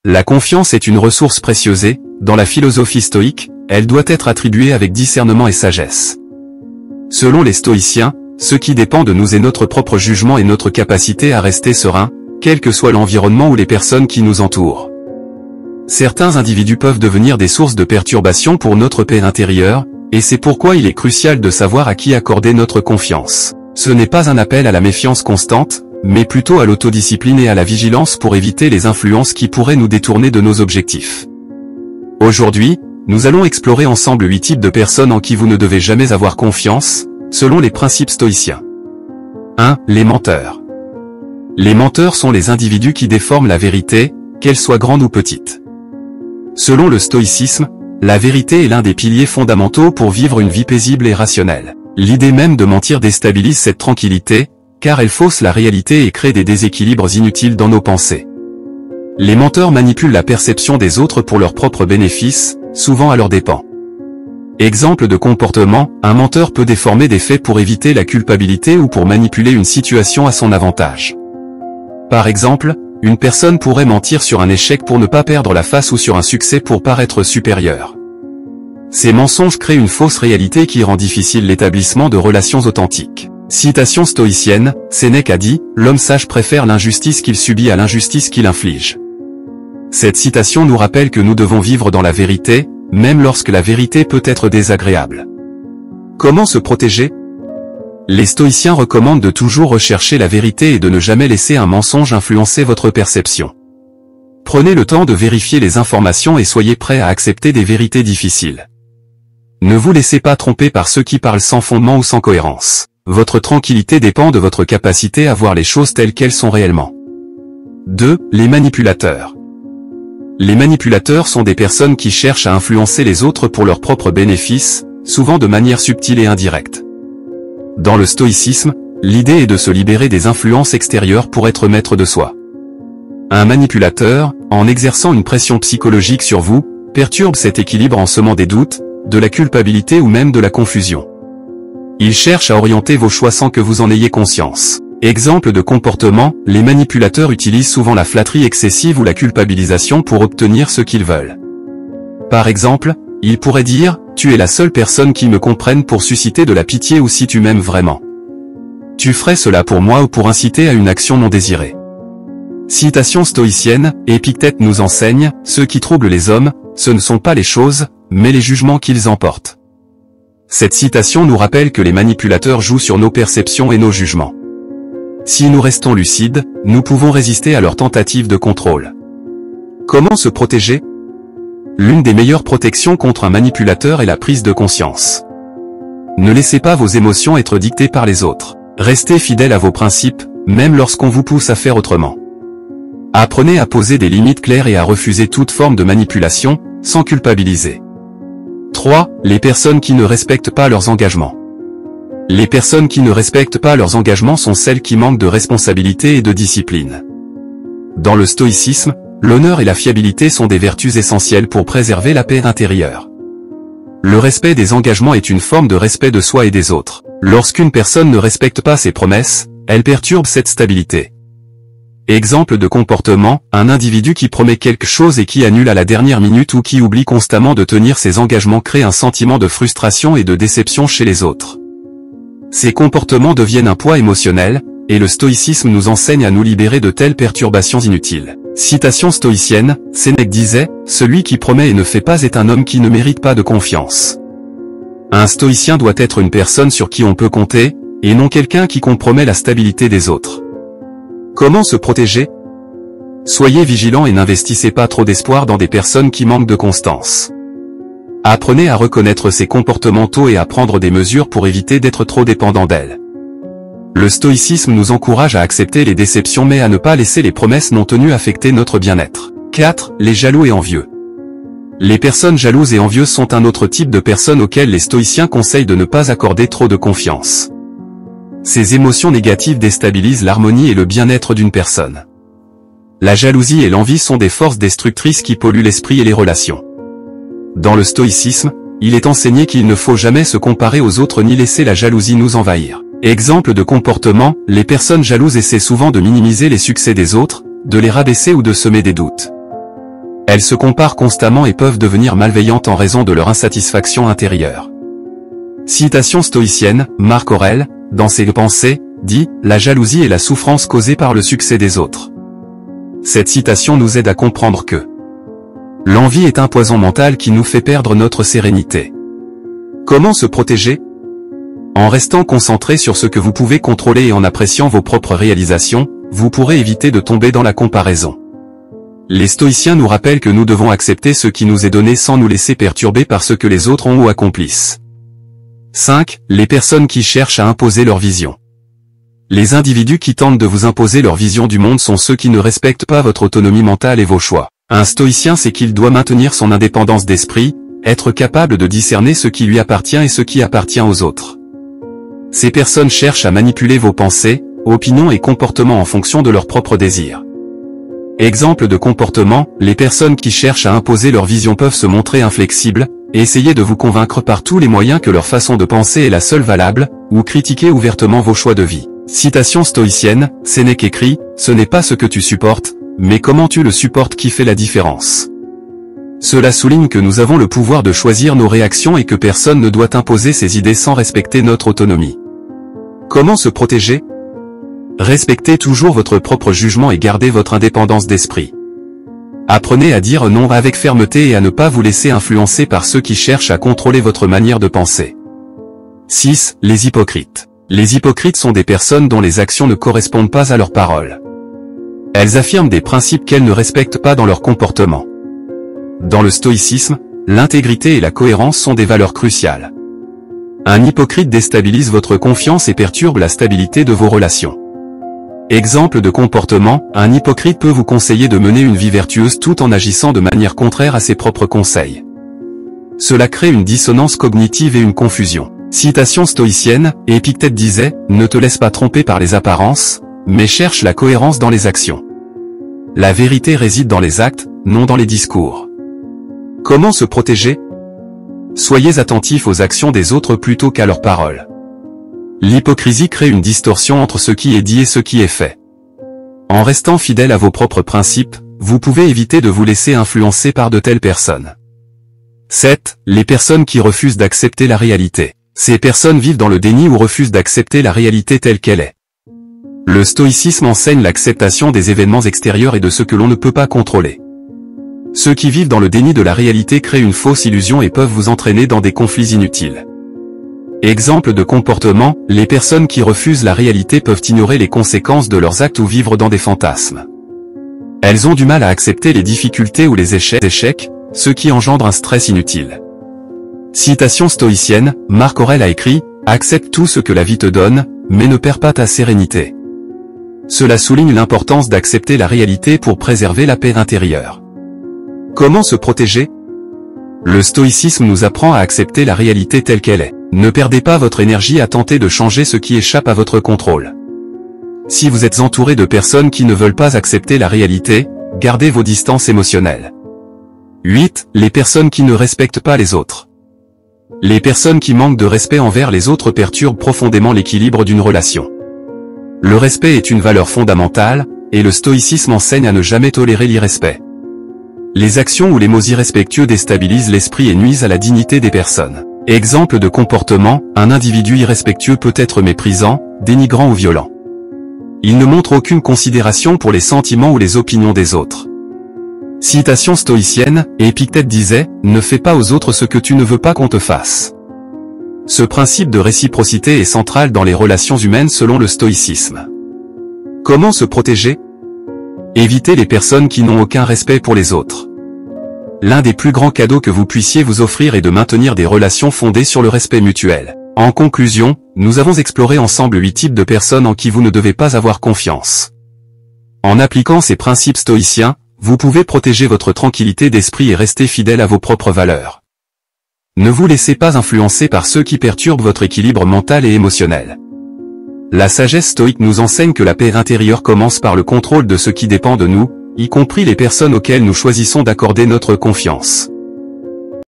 La confiance est une ressource précieuse et, dans la philosophie stoïque, elle doit être attribuée avec discernement et sagesse. Selon les stoïciens, ce qui dépend de nous est notre propre jugement et notre capacité à rester serein, quel que soit l'environnement ou les personnes qui nous entourent. Certains individus peuvent devenir des sources de perturbation pour notre paix intérieure, et c'est pourquoi il est crucial de savoir à qui accorder notre confiance. Ce n'est pas un appel à la méfiance constante, mais plutôt à l'autodiscipline et à la vigilance pour éviter les influences qui pourraient nous détourner de nos objectifs. Aujourd'hui, nous allons explorer ensemble 8 types de personnes en qui vous ne devez jamais avoir confiance, selon les principes stoïciens. 1. Les menteurs. Les menteurs sont les individus qui déforment la vérité, qu'elle soit grande ou petite. Selon le stoïcisme, la vérité est l'un des piliers fondamentaux pour vivre une vie paisible et rationnelle. L'idée même de mentir déstabilise cette tranquillité, car elle fausse la réalité et crée des déséquilibres inutiles dans nos pensées. Les menteurs manipulent la perception des autres pour leurs propres bénéfices, souvent à leurs dépens. Exemple de comportement, un menteur peut déformer des faits pour éviter la culpabilité ou pour manipuler une situation à son avantage. Par exemple, une personne pourrait mentir sur un échec pour ne pas perdre la face ou sur un succès pour paraître supérieur. Ces mensonges créent une fausse réalité qui rend difficile l'établissement de relations authentiques. Citation stoïcienne, Sénèque a dit, « L'homme sage préfère l'injustice qu'il subit à l'injustice qu'il inflige ». Cette citation nous rappelle que nous devons vivre dans la vérité, même lorsque la vérité peut être désagréable. Comment se protéger? Les stoïciens recommandent de toujours rechercher la vérité et de ne jamais laisser un mensonge influencer votre perception. Prenez le temps de vérifier les informations et soyez prêts à accepter des vérités difficiles. Ne vous laissez pas tromper par ceux qui parlent sans fondement ou sans cohérence. Votre tranquillité dépend de votre capacité à voir les choses telles qu'elles sont réellement. 2. Les manipulateurs. Les manipulateurs sont des personnes qui cherchent à influencer les autres pour leurs propres bénéfices, souvent de manière subtile et indirecte. Dans le stoïcisme, l'idée est de se libérer des influences extérieures pour être maître de soi. Un manipulateur, en exerçant une pression psychologique sur vous, perturbe cet équilibre en semant des doutes, de la culpabilité ou même de la confusion. Il cherche à orienter vos choix sans que vous en ayez conscience. Exemple de comportement, les manipulateurs utilisent souvent la flatterie excessive ou la culpabilisation pour obtenir ce qu'ils veulent. Par exemple, ils pourraient dire « Tu es la seule personne qui me comprenne pour susciter de la pitié ou si tu m'aimes vraiment. Tu ferais cela pour moi ou pour inciter à une action non désirée. » Citation stoïcienne, Épictète nous enseigne « Ceux qui troublent les hommes, ce ne sont pas les choses, mais les jugements qu'ils emportent. » Cette citation nous rappelle que les manipulateurs jouent sur nos perceptions et nos jugements. Si nous restons lucides, nous pouvons résister à leurs tentatives de contrôle. Comment se protéger? L'une des meilleures protections contre un manipulateur est la prise de conscience. Ne laissez pas vos émotions être dictées par les autres. Restez fidèle à vos principes, même lorsqu'on vous pousse à faire autrement. Apprenez à poser des limites claires et à refuser toute forme de manipulation, sans culpabiliser. 3. Les personnes qui ne respectent pas leurs engagements. Les personnes qui ne respectent pas leurs engagements sont celles qui manquent de responsabilité et de discipline. Dans le stoïcisme, l'honneur et la fiabilité sont des vertus essentielles pour préserver la paix intérieure. Le respect des engagements est une forme de respect de soi et des autres. Lorsqu'une personne ne respecte pas ses promesses, elle perturbe cette stabilité. Exemple de comportement, un individu qui promet quelque chose et qui annule à la dernière minute ou qui oublie constamment de tenir ses engagements crée un sentiment de frustration et de déception chez les autres. Ces comportements deviennent un poids émotionnel, et le stoïcisme nous enseigne à nous libérer de telles perturbations inutiles. Citation stoïcienne, Sénèque disait, « Celui qui promet et ne fait pas est un homme qui ne mérite pas de confiance. » Un stoïcien doit être une personne sur qui on peut compter, et non quelqu'un qui compromet la stabilité des autres. Comment se protéger? Soyez vigilants et n'investissez pas trop d'espoir dans des personnes qui manquent de constance. Apprenez à reconnaître ces comportements tôt et à prendre des mesures pour éviter d'être trop dépendant d'elles. Le stoïcisme nous encourage à accepter les déceptions mais à ne pas laisser les promesses non tenues affecter notre bien-être. 4. Les jaloux et envieux. Les personnes jalouses et envieuses sont un autre type de personnes auxquelles les stoïciens conseillent de ne pas accorder trop de confiance. Ces émotions négatives déstabilisent l'harmonie et le bien-être d'une personne. La jalousie et l'envie sont des forces destructrices qui polluent l'esprit et les relations. Dans le stoïcisme, il est enseigné qu'il ne faut jamais se comparer aux autres ni laisser la jalousie nous envahir. Exemple de comportement, les personnes jalouses essaient souvent de minimiser les succès des autres, de les rabaisser ou de semer des doutes. Elles se comparent constamment et peuvent devenir malveillantes en raison de leur insatisfaction intérieure. Citation stoïcienne, Marc Aurèle, dans ses Pensées, dit « La jalousie est la souffrance causée par le succès des autres ». Cette citation nous aide à comprendre que l'envie est un poison mental qui nous fait perdre notre sérénité. Comment se protéger? En restant concentré sur ce que vous pouvez contrôler et en appréciant vos propres réalisations, vous pourrez éviter de tomber dans la comparaison. Les stoïciens nous rappellent que nous devons accepter ce qui nous est donné sans nous laisser perturber par ce que les autres ont ou accomplissent. 5. Les personnes qui cherchent à imposer leur vision. Les individus qui tentent de vous imposer leur vision du monde sont ceux qui ne respectent pas votre autonomie mentale et vos choix. Un stoïcien sait qu'il doit maintenir son indépendance d'esprit, être capable de discerner ce qui lui appartient et ce qui appartient aux autres. Ces personnes cherchent à manipuler vos pensées, opinions et comportements en fonction de leurs propres désirs. Exemple de comportement, les personnes qui cherchent à imposer leur vision peuvent se montrer inflexibles, et essayer de vous convaincre par tous les moyens que leur façon de penser est la seule valable, ou critiquer ouvertement vos choix de vie. Citation stoïcienne, Sénèque écrit, « Ce n'est pas ce que tu supportes, mais comment tu le supportes qui fait la différence ». Cela souligne que nous avons le pouvoir de choisir nos réactions et que personne ne doit imposer ses idées sans respecter notre autonomie. Comment se protéger? Respectez toujours votre propre jugement et gardez votre indépendance d'esprit. Apprenez à dire non avec fermeté et à ne pas vous laisser influencer par ceux qui cherchent à contrôler votre manière de penser. 6. Les hypocrites. Les hypocrites sont des personnes dont les actions ne correspondent pas à leurs paroles. Elles affirment des principes qu'elles ne respectent pas dans leur comportement. Dans le stoïcisme, l'intégrité et la cohérence sont des valeurs cruciales. Un hypocrite déstabilise votre confiance et perturbe la stabilité de vos relations. Exemple de comportement, un hypocrite peut vous conseiller de mener une vie vertueuse tout en agissant de manière contraire à ses propres conseils. Cela crée une dissonance cognitive et une confusion. Citation stoïcienne, Épictète disait, « Ne te laisse pas tromper par les apparences, mais cherche la cohérence dans les actions. La vérité réside dans les actes, non dans les discours. » Comment se protéger? Soyez attentifs aux actions des autres plutôt qu'à leurs paroles. L'hypocrisie crée une distorsion entre ce qui est dit et ce qui est fait. En restant fidèle à vos propres principes, vous pouvez éviter de vous laisser influencer par de telles personnes. 7. Les personnes qui refusent d'accepter la réalité. Ces personnes vivent dans le déni ou refusent d'accepter la réalité telle qu'elle est. Le stoïcisme enseigne l'acceptation des événements extérieurs et de ce que l'on ne peut pas contrôler. Ceux qui vivent dans le déni de la réalité créent une fausse illusion et peuvent vous entraîner dans des conflits inutiles. Exemple de comportement, les personnes qui refusent la réalité peuvent ignorer les conséquences de leurs actes ou vivre dans des fantasmes. Elles ont du mal à accepter les difficultés ou les échecs, ce qui engendre un stress inutile. Citation stoïcienne, Marc Aurèle a écrit, « Accepte tout ce que la vie te donne, mais ne perds pas ta sérénité. » Cela souligne l'importance d'accepter la réalité pour préserver la paix intérieure. Comment se protéger? Le stoïcisme nous apprend à accepter la réalité telle qu'elle est. Ne perdez pas votre énergie à tenter de changer ce qui échappe à votre contrôle. Si vous êtes entouré de personnes qui ne veulent pas accepter la réalité, gardez vos distances émotionnelles. 8. Les personnes qui ne respectent pas les autres. Les personnes qui manquent de respect envers les autres perturbent profondément l'équilibre d'une relation. Le respect est une valeur fondamentale, et le stoïcisme enseigne à ne jamais tolérer l'irrespect. Les actions ou les mots irrespectueux déstabilisent l'esprit et nuisent à la dignité des personnes. Exemple de comportement, un individu irrespectueux peut être méprisant, dénigrant ou violent. Il ne montre aucune considération pour les sentiments ou les opinions des autres. Citation stoïcienne, Épictète disait, « Ne fais pas aux autres ce que tu ne veux pas qu'on te fasse. » Ce principe de réciprocité est central dans les relations humaines selon le stoïcisme. Comment se protéger? Évitez les personnes qui n'ont aucun respect pour les autres. L'un des plus grands cadeaux que vous puissiez vous offrir est de maintenir des relations fondées sur le respect mutuel. En conclusion, nous avons exploré ensemble 8 types de personnes en qui vous ne devez pas avoir confiance. En appliquant ces principes stoïciens, vous pouvez protéger votre tranquillité d'esprit et rester fidèle à vos propres valeurs. Ne vous laissez pas influencer par ceux qui perturbent votre équilibre mental et émotionnel. La sagesse stoïque nous enseigne que la paix intérieure commence par le contrôle de ce qui dépend de nous, y compris les personnes auxquelles nous choisissons d'accorder notre confiance.